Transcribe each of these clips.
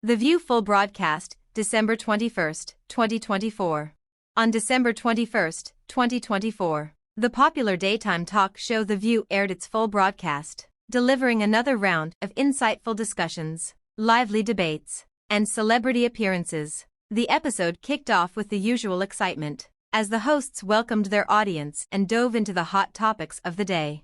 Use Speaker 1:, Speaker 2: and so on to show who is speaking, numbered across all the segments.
Speaker 1: The View full broadcast, December 21st, 2024. On December 21st, 2024, the popular daytime talk show The View aired its full broadcast, delivering another round of insightful discussions, lively debates, and celebrity appearances. The episode kicked off with the usual excitement, as the hosts welcomed their audience and dove into the hot topics of the day.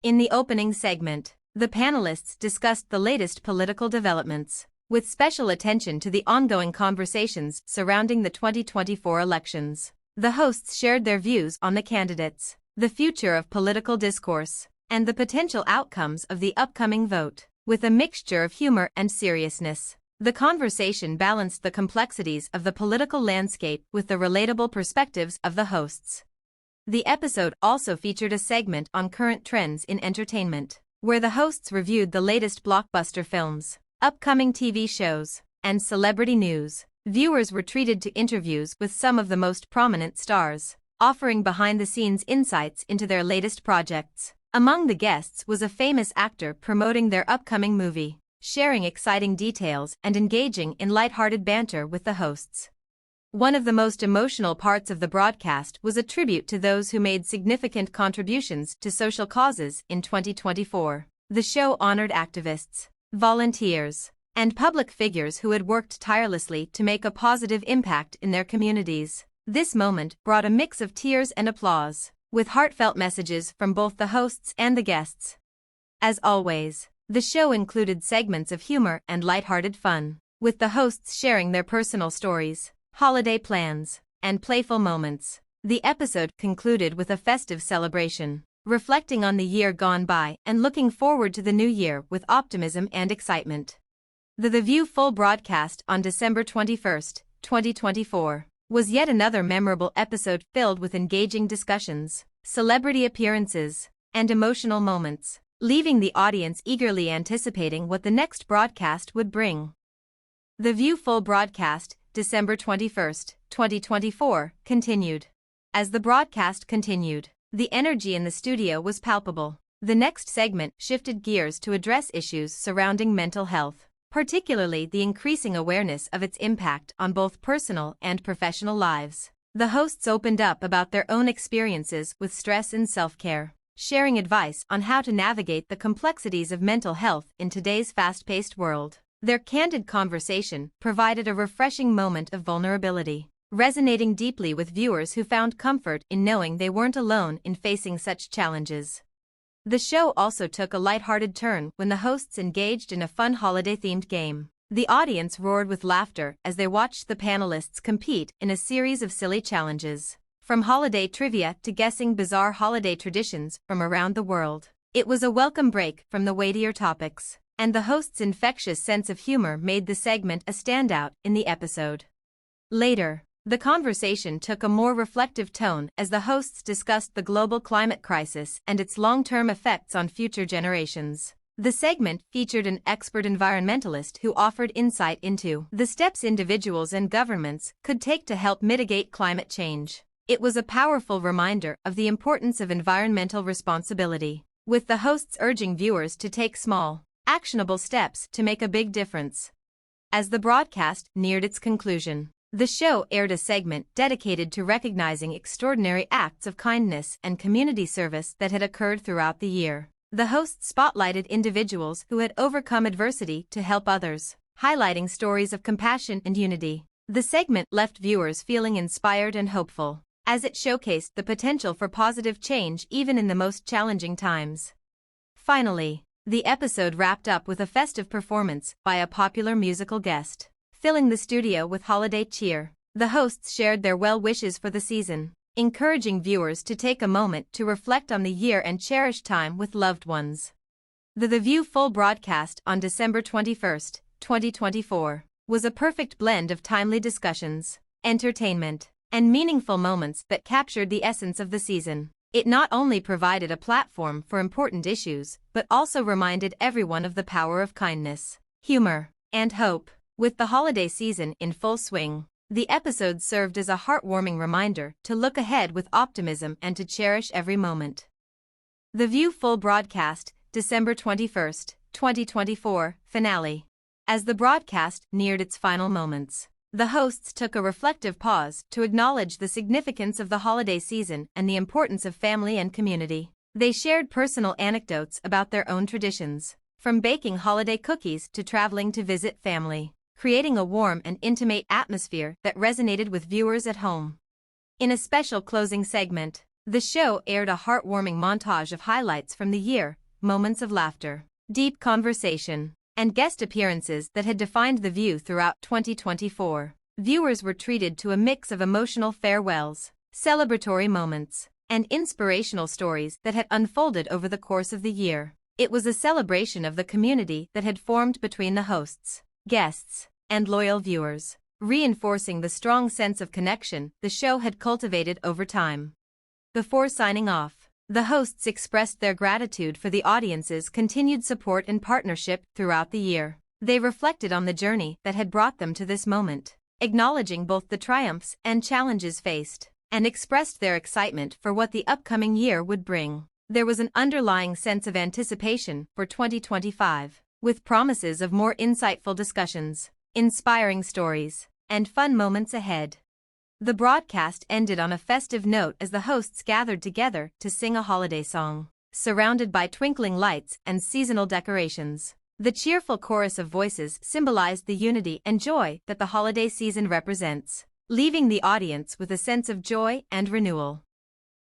Speaker 1: In the opening segment, the panelists discussed the latest political developments, with special attention to the ongoing conversations surrounding the 2024 elections. The hosts shared their views on the candidates, the future of political discourse, and the potential outcomes of the upcoming vote. With a mixture of humor and seriousness, the conversation balanced the complexities of the political landscape with the relatable perspectives of the hosts. The episode also featured a segment on current trends in entertainment, where the hosts reviewed the latest blockbuster films, upcoming TV shows, and celebrity news. Viewers were treated to interviews with some of the most prominent stars, offering behind-the-scenes insights into their latest projects. Among the guests was a famous actor promoting their upcoming movie, sharing exciting details and engaging in lighthearted banter with the hosts. One of the most emotional parts of the broadcast was a tribute to those who made significant contributions to social causes in 2024. The show honored activists, volunteers, and public figures who had worked tirelessly to make a positive impact in their communities. This moment brought a mix of tears and applause, with heartfelt messages from both the hosts and the guests. As always, the show included segments of humor and lighthearted fun, with the hosts sharing their personal stories, holiday plans, and playful moments. The episode concluded with a festive celebration, reflecting on the year gone by and looking forward to the new year with optimism and excitement. The View full broadcast on December 21st, 2024, was yet another memorable episode filled with engaging discussions, celebrity appearances, and emotional moments, leaving the audience eagerly anticipating what the next broadcast would bring. The View full broadcast, December 21st, 2024, continued. As the broadcast continued, the energy in the studio was palpable. The next segment shifted gears to address issues surrounding mental health, particularly the increasing awareness of its impact on both personal and professional lives. The hosts opened up about their own experiences with stress and self-care, sharing advice on how to navigate the complexities of mental health in today's fast-paced world. Their candid conversation provided a refreshing moment of vulnerability, resonating deeply with viewers who found comfort in knowing they weren't alone in facing such challenges. The show also took a lighthearted turn when the hosts engaged in a fun holiday-themed game. The audience roared with laughter as they watched the panelists compete in a series of silly challenges, from holiday trivia to guessing bizarre holiday traditions from around the world. It was a welcome break from the weightier topics, and the hosts' infectious sense of humor made the segment a standout in the episode. Later, the conversation took a more reflective tone as the hosts discussed the global climate crisis and its long-term effects on future generations. The segment featured an expert environmentalist who offered insight into the steps individuals and governments could take to help mitigate climate change. It was a powerful reminder of the importance of environmental responsibility, with the hosts urging viewers to take small, actionable steps to make a big difference. As the broadcast neared its conclusion, the show aired a segment dedicated to recognizing extraordinary acts of kindness and community service that had occurred throughout the year. The hosts spotlighted individuals who had overcome adversity to help others, highlighting stories of compassion and unity. The segment left viewers feeling inspired and hopeful, as it showcased the potential for positive change even in the most challenging times. Finally, the episode wrapped up with a festive performance by a popular musical guest, filling the studio with holiday cheer. The hosts shared their well wishes for the season, encouraging viewers to take a moment to reflect on the year and cherish time with loved ones. The View full broadcast on December 21st, 2024, was a perfect blend of timely discussions, entertainment, and meaningful moments that captured the essence of the season. It not only provided a platform for important issues, but also reminded everyone of the power of kindness, humor, and hope. With the holiday season in full swing, the episode served as a heartwarming reminder to look ahead with optimism and to cherish every moment. The View full broadcast, December 21st, 2024, finale. As the broadcast neared its final moments, the hosts took a reflective pause to acknowledge the significance of the holiday season and the importance of family and community. They shared personal anecdotes about their own traditions, from baking holiday cookies to traveling to visit family, creating a warm and intimate atmosphere that resonated with viewers at home. In a special closing segment, the show aired a heartwarming montage of highlights from the year, moments of laughter, deep conversation, and guest appearances that had defined The View throughout 2024. Viewers were treated to a mix of emotional farewells, celebratory moments, and inspirational stories that had unfolded over the course of the year. It was a celebration of the community that had formed between the hosts, guests, and loyal viewers, reinforcing the strong sense of connection the show had cultivated over time. Before signing off, the hosts expressed their gratitude for the audience's continued support and partnership throughout the year. They reflected on the journey that had brought them to this moment, acknowledging both the triumphs and challenges faced, and expressed their excitement for what the upcoming year would bring. There was an underlying sense of anticipation for 2025, with promises of more insightful discussions, inspiring stories, and fun moments ahead. The broadcast ended on a festive note as the hosts gathered together to sing a holiday song, surrounded by twinkling lights and seasonal decorations. The cheerful chorus of voices symbolized the unity and joy that the holiday season represents, leaving the audience with a sense of joy and renewal.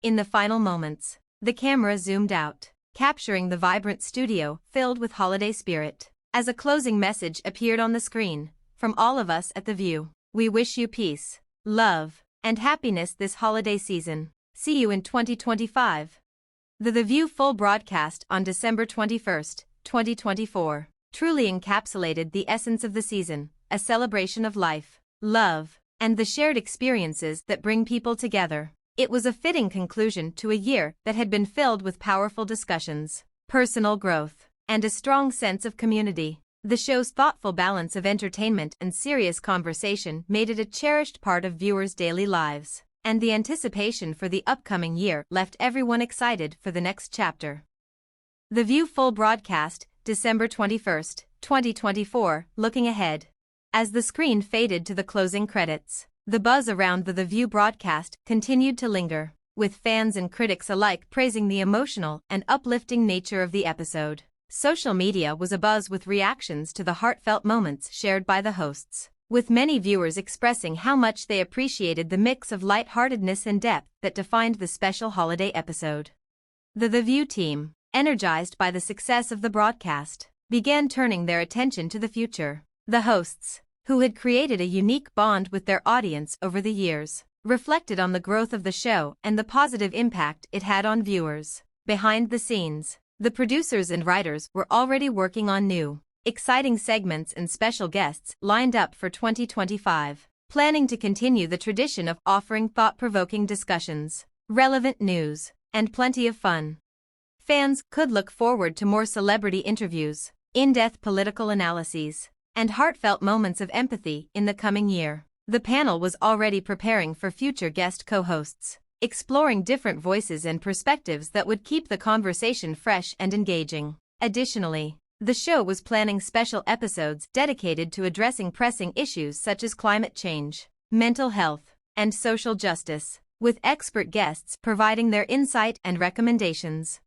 Speaker 1: In the final moments, the camera zoomed out, capturing the vibrant studio filled with holiday spirit. As a closing message appeared on the screen, "From all of us at The View, we wish you peace, love, and happiness this holiday season. See you in 2025. The View full broadcast on December 21st, 2024, truly encapsulated the essence of the season, a celebration of life, love, and the shared experiences that bring people together. It was a fitting conclusion to a year that had been filled with powerful discussions, personal growth, and a strong sense of community. The show's thoughtful balance of entertainment and serious conversation made it a cherished part of viewers' daily lives, and the anticipation for the upcoming year left everyone excited for the next chapter. The View full broadcast, December 21st, 2024, looking ahead. As the screen faded to the closing credits, the buzz around the View broadcast continued to linger, with fans and critics alike praising the emotional and uplifting nature of the episode. Social media was abuzz with reactions to the heartfelt moments shared by the hosts, with many viewers expressing how much they appreciated the mix of lightheartedness and depth that defined the special holiday episode. The View team, energized by the success of the broadcast, began turning their attention to the future. The hosts, who had created a unique bond with their audience over the years, reflected on the growth of the show and the positive impact it had on viewers. Behind the scenes, the producers and writers were already working on new, exciting segments and special guests lined up for 2025, planning to continue the tradition of offering thought-provoking discussions, relevant news, and plenty of fun. Fans could look forward to more celebrity interviews, in-depth political analyses, and heartfelt moments of empathy in the coming year. The panel was already preparing for future guest co-hosts, exploring different voices and perspectives that would keep the conversation fresh and engaging. Additionally, the show was planning special episodes dedicated to addressing pressing issues such as climate change, mental health, and social justice, with expert guests providing their insight and recommendations.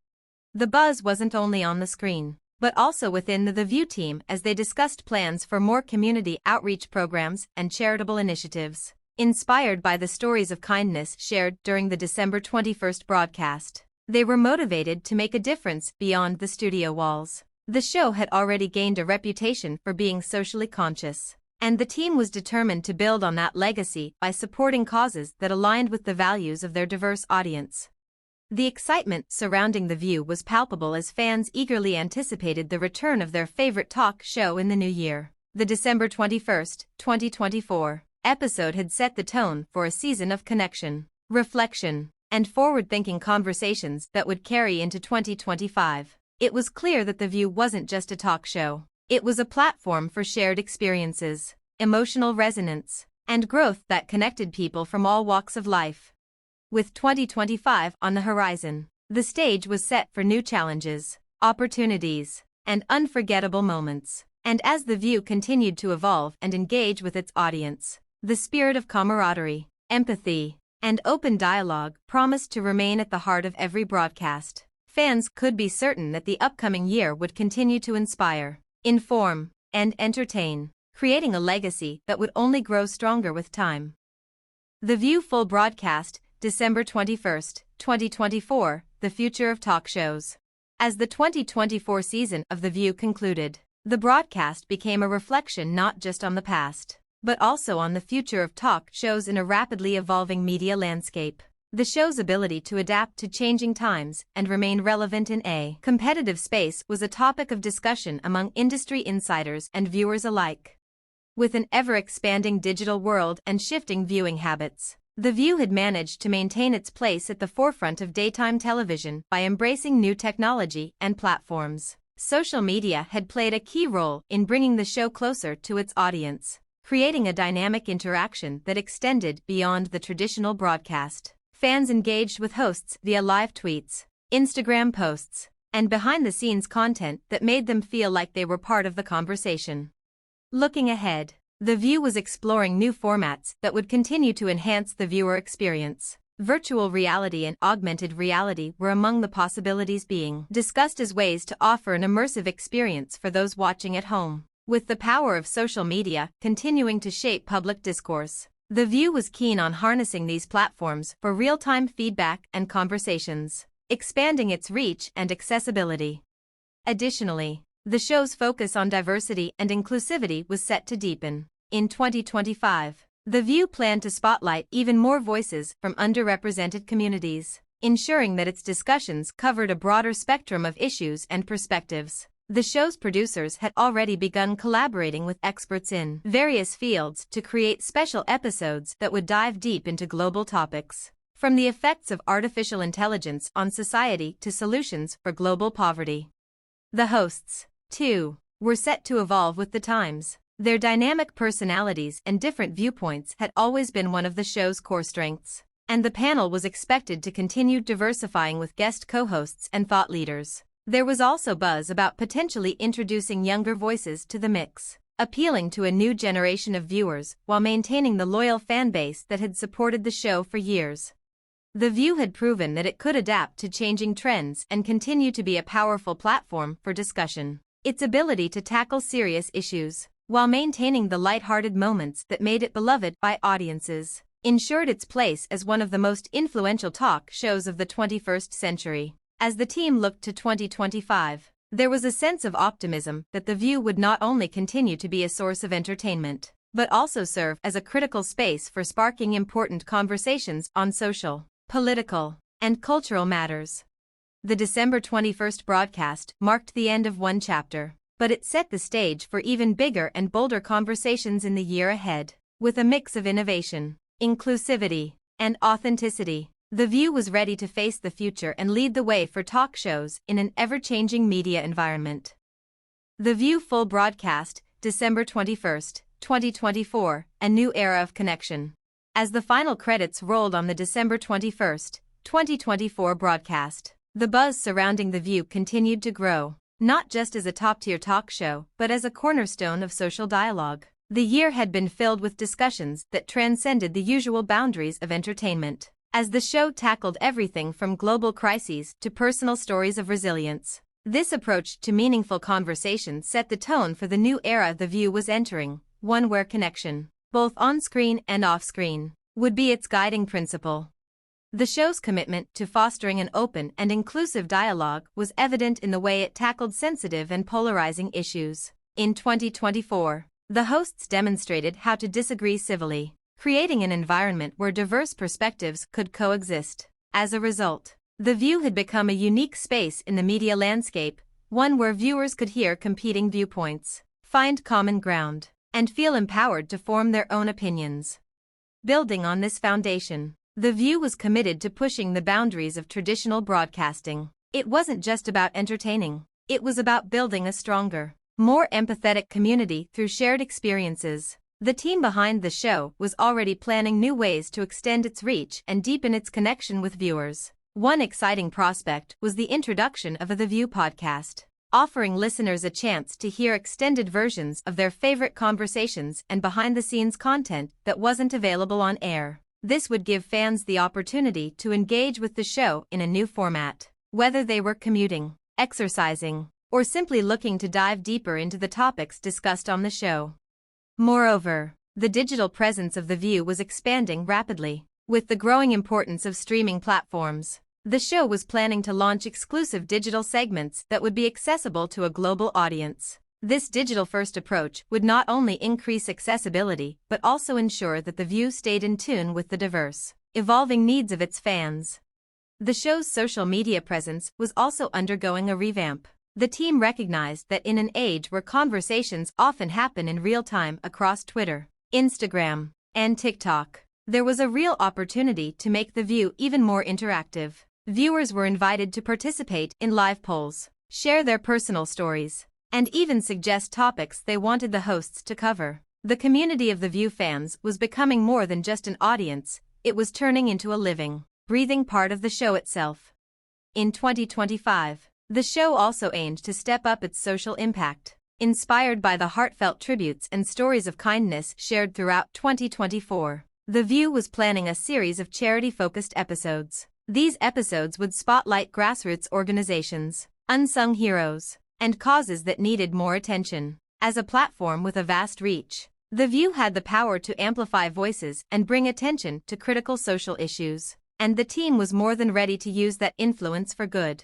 Speaker 1: The buzz wasn't only on the screen, but also within the View team as they discussed plans for more community outreach programs and charitable initiatives, inspired by the stories of kindness shared during the December 21st broadcast. They were motivated to make a difference beyond the studio walls. The show had already gained a reputation for being socially conscious, and the team was determined to build on that legacy by supporting causes that aligned with the values of their diverse audience. The excitement surrounding The View was palpable as fans eagerly anticipated the return of their favorite talk show in the new year. The December 21st, 2024 episode had set the tone for a season of connection, reflection, and forward-thinking conversations that would carry into 2025. It was clear that The View wasn't just a talk show. It was a platform for shared experiences, emotional resonance, and growth that connected people from all walks of life. With 2025 on the horizon, the stage was set for new challenges, opportunities, and unforgettable moments. And as The View continued to evolve and engage with its audience, the spirit of camaraderie, empathy, and open dialogue promised to remain at the heart of every broadcast. Fans could be certain that the upcoming year would continue to inspire, inform, and entertain, creating a legacy that would only grow stronger with time. The View full broadcast, December 21, 2024, The Future of Talk Shows. As the 2024 season of The View concluded, the broadcast became a reflection not just on the past, but also on the future of talk shows in a rapidly evolving media landscape. The show's ability to adapt to changing times and remain relevant in a competitive space was a topic of discussion among industry insiders and viewers alike. With an ever-expanding digital world and shifting viewing habits, The View had managed to maintain its place at the forefront of daytime television by embracing new technology and platforms. Social media had played a key role in bringing the show closer to its audience, creating a dynamic interaction that extended beyond the traditional broadcast. Fans engaged with hosts via live tweets, Instagram posts, and behind-the-scenes content that made them feel like they were part of the conversation. Looking ahead, The View was exploring new formats that would continue to enhance the viewer experience. Virtual reality and augmented reality were among the possibilities being discussed as ways to offer an immersive experience for those watching at home. With the power of social media continuing to shape public discourse, The View was keen on harnessing these platforms for real-time feedback and conversations, expanding its reach and accessibility. Additionally, the show's focus on diversity and inclusivity was set to deepen. In 2025, The View planned to spotlight even more voices from underrepresented communities, ensuring that its discussions covered a broader spectrum of issues and perspectives. The show's producers had already begun collaborating with experts in various fields to create special episodes that would dive deep into global topics, from the effects of artificial intelligence on society to solutions for global poverty. The hosts, too, were set to evolve with the times. Their dynamic personalities and different viewpoints had always been one of the show's core strengths, and the panel was expected to continue diversifying with guest co-hosts and thought leaders. There was also buzz about potentially introducing younger voices to the mix, appealing to a new generation of viewers while maintaining the loyal fan base that had supported the show for years. The View had proven that it could adapt to changing trends and continue to be a powerful platform for discussion. Its ability to tackle serious issues, while maintaining the light-hearted moments that made it beloved by audiences, ensured its place as one of the most influential talk shows of the 21st century. As the team looked to 2025, there was a sense of optimism that The View would not only continue to be a source of entertainment, but also serve as a critical space for sparking important conversations on social, political, and cultural matters. The December 21st broadcast marked the end of one chapter, but it set the stage for even bigger and bolder conversations in the year ahead. With a mix of innovation, inclusivity, and authenticity, The View was ready to face the future and lead the way for talk shows in an ever-changing media environment. The View full broadcast, December 21, 2024, a new era of connection. As the final credits rolled on the December 21, 2024 broadcast, the buzz surrounding The View continued to grow, not just as a top-tier talk show, but as a cornerstone of social dialogue. The year had been filled with discussions that transcended the usual boundaries of entertainment, as the show tackled everything from global crises to personal stories of resilience. This approach to meaningful conversation set the tone for the new era The View was entering, one where connection, both on-screen and off-screen, would be its guiding principle. The show's commitment to fostering an open and inclusive dialogue was evident in the way it tackled sensitive and polarizing issues. In 2024, the hosts demonstrated how to disagree civilly, creating an environment where diverse perspectives could coexist. As a result, The View had become a unique space in the media landscape, one where viewers could hear competing viewpoints, find common ground, and feel empowered to form their own opinions. Building on this foundation, The View was committed to pushing the boundaries of traditional broadcasting. It wasn't just about entertaining, it was about building a stronger, more empathetic community through shared experiences. The team behind the show was already planning new ways to extend its reach and deepen its connection with viewers. One exciting prospect was the introduction of a The View podcast, offering listeners a chance to hear extended versions of their favorite conversations and behind-the-scenes content that wasn't available on air. This would give fans the opportunity to engage with the show in a new format, whether they were commuting, exercising, or simply looking to dive deeper into the topics discussed on the show. Moreover, the digital presence of The View was expanding rapidly. With the growing importance of streaming platforms, the show was planning to launch exclusive digital segments that would be accessible to a global audience. This digital-first approach would not only increase accessibility but also ensure that The View stayed in tune with the diverse, evolving needs of its fans. The show's social media presence was also undergoing a revamp. The team recognized that in an age where conversations often happen in real time across Twitter, Instagram, and TikTok, there was a real opportunity to make The View even more interactive. Viewers were invited to participate in live polls, share their personal stories, and even suggest topics they wanted the hosts to cover. The community of The View fans was becoming more than just an audience, it was turning into a living, breathing part of the show itself. In 2025, the show also aimed to step up its social impact. Inspired by the heartfelt tributes and stories of kindness shared throughout 2024, The View was planning a series of charity-focused episodes. These episodes would spotlight grassroots organizations, unsung heroes, and causes that needed more attention. As a platform with a vast reach, The View had the power to amplify voices and bring attention to critical social issues, and the team was more than ready to use that influence for good.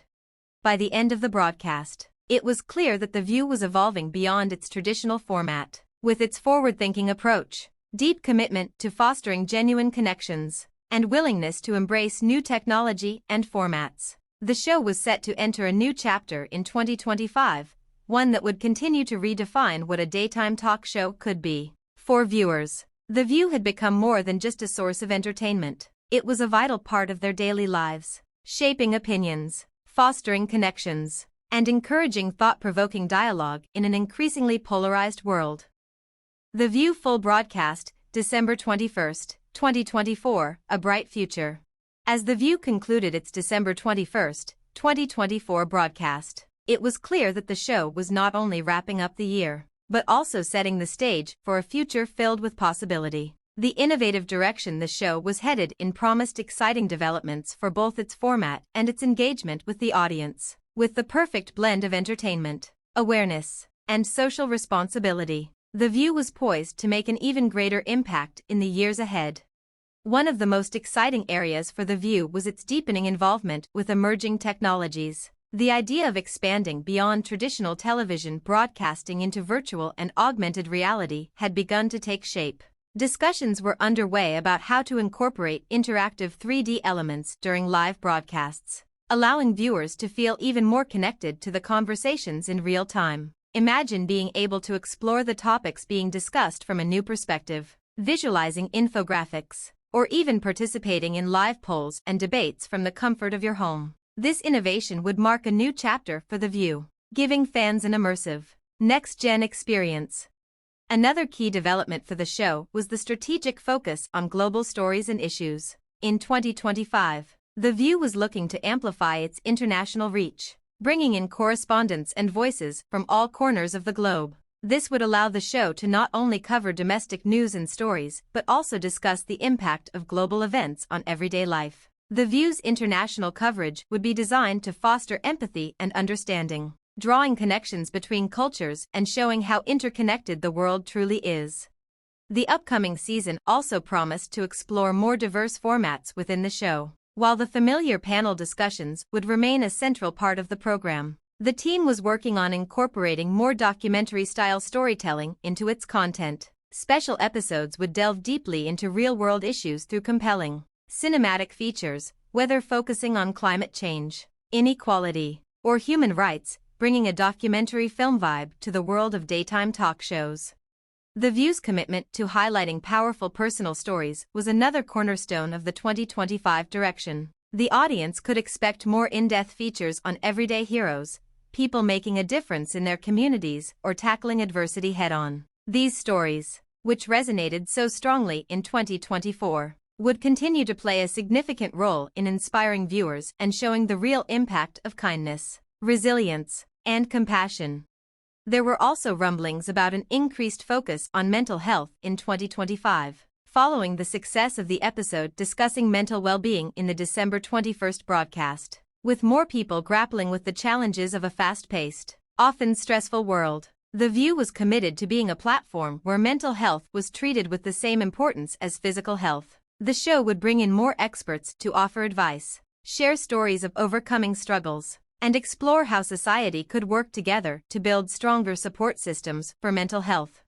Speaker 1: By the end of the broadcast, it was clear that The View was evolving beyond its traditional format. With its forward-thinking approach, deep commitment to fostering genuine connections, and willingness to embrace new technology and formats, the show was set to enter a new chapter in 2025, one that would continue to redefine what a daytime talk show could be. For viewers, The View had become more than just a source of entertainment. It was a vital part of their daily lives, shaping opinions, fostering connections, and encouraging thought-provoking dialogue in an increasingly polarized world. The View full broadcast, December 21, 2024, A Bright Future. As The View concluded its December 21, 2024 broadcast, it was clear that the show was not only wrapping up the year, but also setting the stage for a future filled with possibility. The innovative direction the show was headed in promised exciting developments for both its format and its engagement with the audience. With the perfect blend of entertainment, awareness, and social responsibility, The View was poised to make an even greater impact in the years ahead. One of the most exciting areas for The View was its deepening involvement with emerging technologies. The idea of expanding beyond traditional television broadcasting into virtual and augmented reality had begun to take shape. Discussions were underway about how to incorporate interactive 3D elements during live broadcasts, allowing viewers to feel even more connected to the conversations in real time. Imagine being able to explore the topics being discussed from a new perspective, visualizing infographics, or even participating in live polls and debates from the comfort of your home. This innovation would mark a new chapter for The View, giving fans an immersive, next-gen experience. Another key development for the show was the strategic focus on global stories and issues. In 2025, The View was looking to amplify its international reach, bringing in correspondents and voices from all corners of the globe. This would allow the show to not only cover domestic news and stories but also discuss the impact of global events on everyday life. The View's international coverage would be designed to foster empathy and understanding, drawing connections between cultures and showing how interconnected the world truly is. The upcoming season also promised to explore more diverse formats within the show. While the familiar panel discussions would remain a central part of the program, the team was working on incorporating more documentary-style storytelling into its content. Special episodes would delve deeply into real-world issues through compelling, cinematic features, whether focusing on climate change, inequality, or human rights, bringing a documentary film vibe to the world of daytime talk shows. The View's commitment to highlighting powerful personal stories was another cornerstone of the 2025 direction. The audience could expect more in-depth features on everyday heroes, people making a difference in their communities or tackling adversity head-on. These stories, which resonated so strongly in 2024, would continue to play a significant role in inspiring viewers and showing the real impact of kindness, resilience, and compassion. There were also rumblings about an increased focus on mental health in 2025, following the success of the episode discussing mental well-being in the December 21st broadcast. With more people grappling with the challenges of a fast-paced, often stressful world, The View was committed to being a platform where mental health was treated with the same importance as physical health. The show would bring in more experts to offer advice, share stories of overcoming struggles, and explore how society could work together to build stronger support systems for mental health.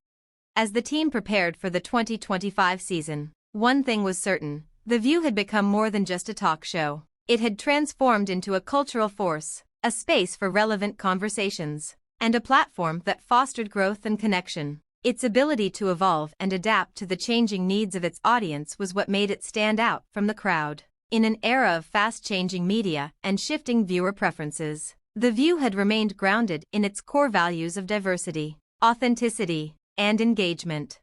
Speaker 1: As the team prepared for the 2025 season, one thing was certain: The View had become more than just a talk show. It had transformed into a cultural force, a space for relevant conversations, and a platform that fostered growth and connection. Its ability to evolve and adapt to the changing needs of its audience was what made it stand out from the crowd. In an era of fast-changing media and shifting viewer preferences, The View had remained grounded in its core values of diversity, authenticity, and engagement.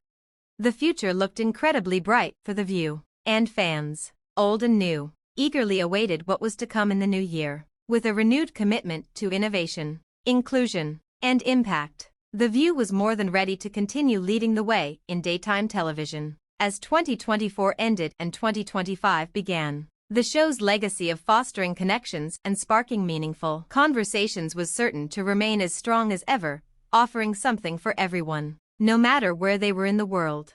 Speaker 1: The future looked incredibly bright for The View, and fans, old and new, eagerly awaited what was to come in the new year. With a renewed commitment to innovation, inclusion, and impact, The View was more than ready to continue leading the way in daytime television. As 2024 ended and 2025 began, the show's legacy of fostering connections and sparking meaningful conversations was certain to remain as strong as ever, offering something for everyone, no matter where they were in the world.